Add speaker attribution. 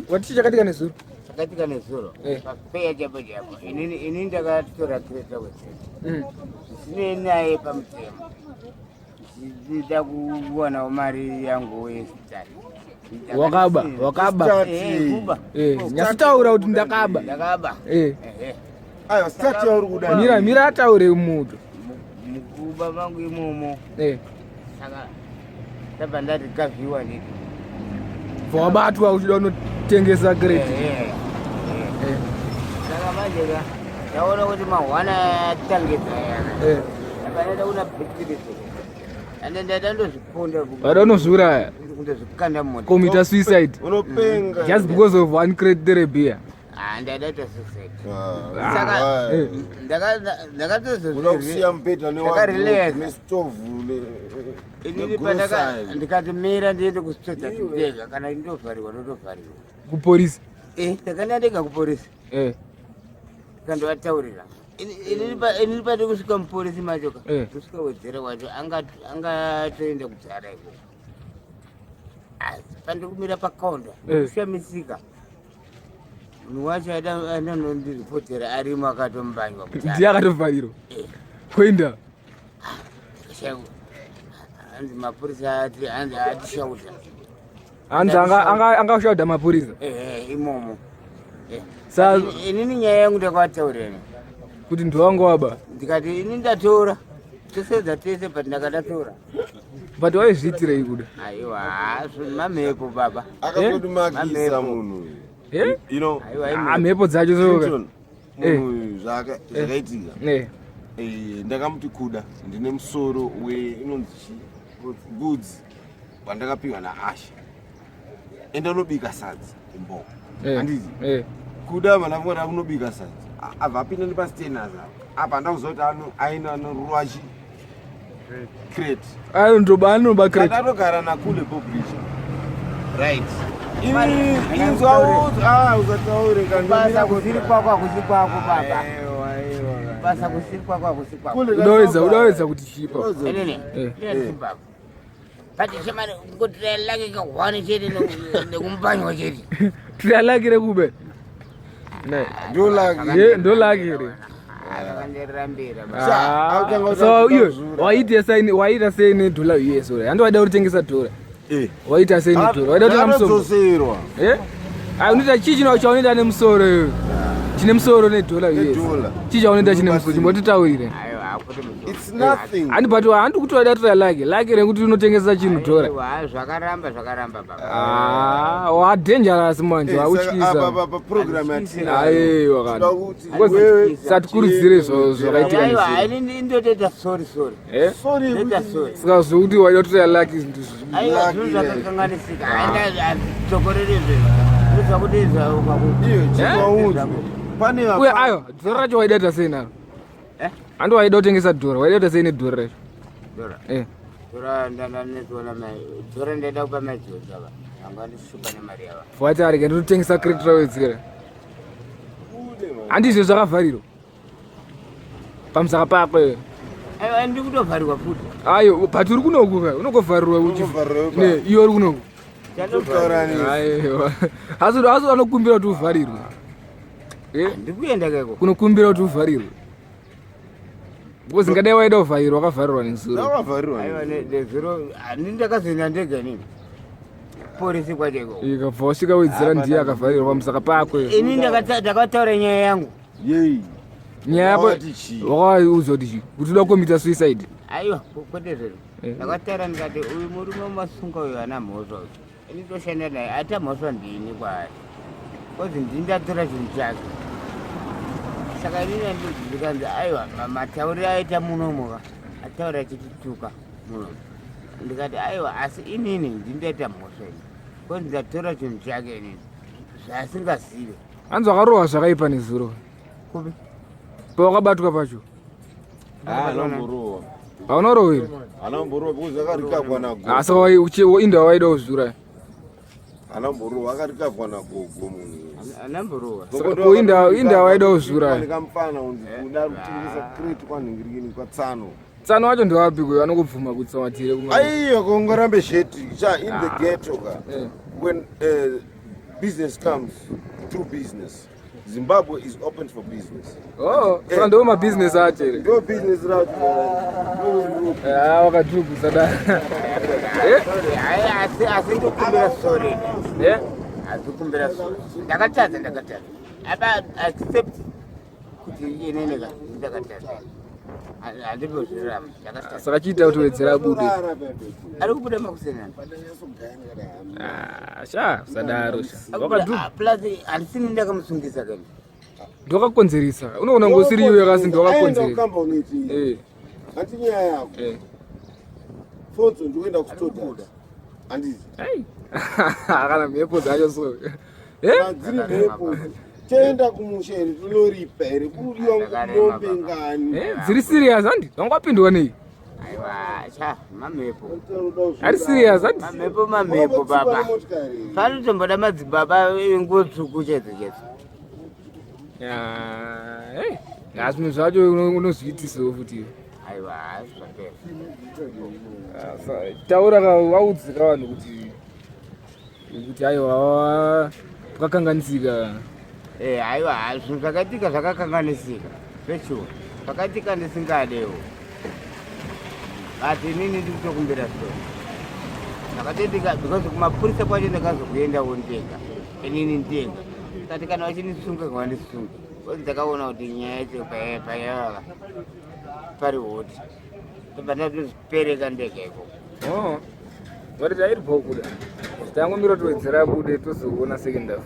Speaker 1: Watichi chakatika nezuro.
Speaker 2: Chakatika nezuro. Papeya japo. Ini ndakatora kireta Wedzera. Sine naye pamutemo. Ndida kuwana mari yangu wesitari.
Speaker 1: Wakaba. Nyasitaura kuti ndakaba.
Speaker 3: Ayo start yauri kudai.
Speaker 1: Mira ataure mutu.
Speaker 2: Mukuba vangu imomo. Saka tabandati kaviwa Nito.
Speaker 1: Wabatwa uchida unotengesa grade.
Speaker 2: Saka manje yaona kuti mahwana tangeza yana. Tabandati una picture. Andenda ndozvikunda.
Speaker 1: Vanozuraya.
Speaker 2: Ndozvikanda moto.
Speaker 1: Commit suicide.
Speaker 3: Unopenga.
Speaker 1: Just because of one crate beer.
Speaker 2: Ndadaita suicide.
Speaker 3: Saka
Speaker 2: ndakatozozviya
Speaker 3: mpeta nestovu
Speaker 2: inini ndikatimira ndiende kusitodza tindega kana ndovhariwa ndotovhariwa
Speaker 1: kupolisi.
Speaker 2: Ndakandandega kupolisi kandovataurira inini pati kusvika mupolisi machoka kusvika Wedzera wacho angatoenda kudzara iko asi pandikumira pakaunda kushamisika munhu wacho anondiripotera arimo akatombanywa
Speaker 1: ndiye akatovharirwa kuenda
Speaker 2: hanzi mapurisa atishauta
Speaker 1: hanzi angashauta mapurisa
Speaker 2: imomo inini nyaya yangu ndakavataureni
Speaker 1: kuti ndiwangu waba
Speaker 2: ndikati ini ndatora tosedza tese but ndakadatora
Speaker 1: but waizviitirei kuda
Speaker 2: aiwa mamhepo baba
Speaker 3: akatoti makisa munhu
Speaker 1: mhepo dzacho
Speaker 3: munhu zvakaitika ndakamuti Kuda ndine musoro inonzi budzi wandakapiwa naAsha enda unobika sadza imboko handiti Kuda manafungata kunobika sadza abva apinda nepasitenaza apa ndakuzoti aina norwachi crate
Speaker 1: anoba crate
Speaker 3: atogara nakule publisher right
Speaker 2: basa kusiri kwako hakusi kwako baba basa kusiri kwako hakusi kwako
Speaker 1: udawedza kuti chipa
Speaker 2: Zimbabwe pati chemani ngotiralake kahwani chete nekumbanywa chete
Speaker 1: tiralakire kube ndolakire so iyo waita sei nedhola US handi waida kutengesa dhora waita sei nedhora waida kutenga musoro unoita chii chaunoita nemusoro chine musoro nedhola US chii chaunoita chine musoro chimbotitaurire handi but handi kuti waida tora lake rekuti unotengesa chinhu dhora
Speaker 2: zvakaramba baba
Speaker 1: wadangerous manje wautyisa satikurudzire zvakaitika
Speaker 2: ndotoita sorry
Speaker 1: sikazokuti waida tora lake
Speaker 2: zvinhu zvakakanganisika tokorerezve zvakuti
Speaker 1: uye ayo dhora racho waidaita sei naro handi waida kutengesa dhora waidaita sei nedhora racho
Speaker 2: dhora ndaida kupa maJodza anga ndishupa nemari yava
Speaker 1: fati arege ndinotengesa crate raWedzera handizvo zvakavharirwa pamusaka pakwe
Speaker 2: ndiri kutovharirwa futi
Speaker 1: ayo but uri kunoku unogovharirwa iyo uri kunoku asi anokumbira kuti uvharirwe
Speaker 2: ndikuenda keko
Speaker 1: kunokumbira kuti uvharirwe because ngadai waida kuvharirwa wakavharirwa nezuro
Speaker 2: ndakazoenda ndega nini polisi kwacheko
Speaker 1: ikabva wasvika Wedzera ndiye akavharirwa pamusaka pakwe
Speaker 2: ini ndakataura nyaya yangu
Speaker 1: nyaya yako wakaudzwa kuti kuti uda kukomita suicide
Speaker 2: aiwa kwete zvero ndakataura ndikati uyu murume masunga uyu ana mhosva ini toshanda naye aita mhosva ndini kwaari kozi ndindatora chinhu chake saka inini andizikanzi aiwa matauriro aita munomoka ataura achitituka munomo ndikati aiwa asi inini ndindaita mhosva ini kozi ndatora chinhu chake inini zvasingazive
Speaker 1: hanzi wakarohwa zvakaipa nezuro
Speaker 2: kupi
Speaker 1: pawakabatwa pacho haunorohwira asi inda waida kuzvura
Speaker 3: anamborohwa akarikavwa nagogo munhu
Speaker 1: inda waida kuzvura
Speaker 3: ndikamufana kuda kutengesa crate kwanhingirikini kwatsano
Speaker 1: tsano wacho ndewapi kuyo anokubvuma kutsamatire
Speaker 3: aiyo kongorambe sheti in the ghetto when business comes through business. Zimbabwe is open for business.
Speaker 1: Oh, so ndo ma business ache.
Speaker 3: Ndo business racho.
Speaker 1: Wakadruku sada.
Speaker 2: Asikumbira sorry. Asikumbira sorry. Ndakatadza. Aba accept kuti inene ka ndakatadza. Adipo zvirama.
Speaker 1: Saka chiita kuti Wedzera bude.
Speaker 2: Ari kubuda makusena.
Speaker 1: Sha sadaro sha. Wakadruku.
Speaker 2: Plus arisini ndakamusungisa kana.
Speaker 1: Ndokakonzeresa. Unoona ngosiri iwe yakasi ndokakonzeresa.
Speaker 3: Antinya yako. Foto ndoenda kutoda. Andizi.
Speaker 1: Hey. Akana mhepo dzacho so.
Speaker 3: Dziri mhepo. Tenda kumusheri tunoripa ere kuriwa ngombe ngani.
Speaker 1: Dziri serious handi? Wangwapindwa nei?
Speaker 2: Aiwa, cha mamhepo.
Speaker 1: Ari serious handi?
Speaker 2: Mamhepo baba. Panotomboda madzibaba ngotsvuku chedzekedze.
Speaker 1: Hey. Asi zvacho unozviitisawo futi.
Speaker 2: Aiwa, zvapera.
Speaker 1: Taura waudzika vanhu kuti aiwa pakakanganisika.
Speaker 2: Aiwa, zvinhu zvakaitika zvakakanganisika. Zveshuwa. Zvakaitika ndisingadewo. Asi inini ndikutokumbira soro. Zvakatoitika because kumapurisa kwacho ndakazokuendawo ndenga. Inini ndenga. Kati kana vachinisunga kwandisunga. Ndakaona kuti nyaya yacho payava pari hoti. Pandatozvipereka ndega ikoko.
Speaker 1: Vari tairi bva kuda. Tangomira kuti Wedzera bude tozoona second half.